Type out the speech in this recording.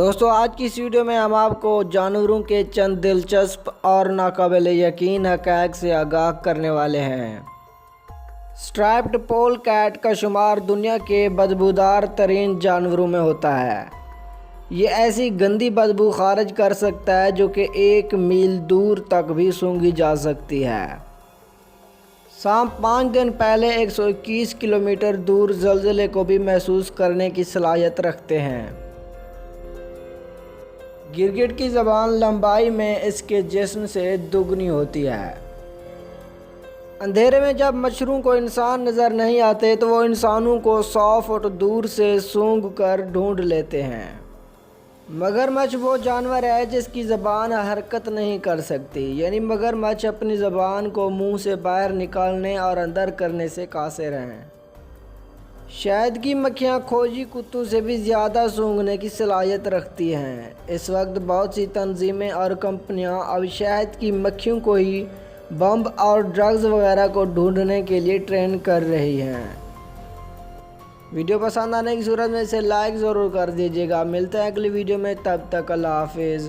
دوستو آج کی اس ویڈیو میں ہم آپ کو جانوروں کے چند دلچسپ اور ناقابل یقین حقائق سے آگاہ کرنے والے ہیں۔ اسٹرائپڈ پول کیٹ کا شمار دنیا کے بدبودار ترین جانوروں میں ہوتا ہے۔ یہ ایسی گندی بدبو خارج کر سکتا ہے جو کہ 1 میل دور تک بھی سونگھی جا سکتی ہے۔ سانپ 5 دن پہلے 121 کلومیٹر دور زلزلے کو بھی محسوس کرنے کی صلاحیت رکھتے ہیں۔ گرگٹ کی زبان لمبائی میں اس کے جسم سے دگنی ہوتی ہے۔ اندھیرے میں جب مچھروں کو انسان نظر نہیں آتے تو وہ انسانوں کو 100 فٹ دور سے سونگھ کر ڈھونڈ لیتے ہیں۔ مگرمچھ وہ جانور ہے جس کی زبان حرکت نہیں کر سکتی، یعنی مگرمچھ اپنی زبان کو منہ سے باہر نکالنے اور اندر کرنے سے قاصر ہیں۔ شہد کی مکھیاں کھوجی کتوں سے بھی زیادہ سونگھنے کی صلاحیت رکھتی ہیں۔ اس وقت بہت سی تنظیمیں اور کمپنیاں اب شہد کی مکھیوں کو ہی بم اور ڈرگز وغیرہ کو ڈھونڈنے کے لیے ٹرین کر رہی ہیں۔ ویڈیو پسند آنے کی صورت میں اسے لائک ضرور کر دیجیے گا۔ ملتے ہیں اگلی ویڈیو میں، تب تک اللہ حافظ۔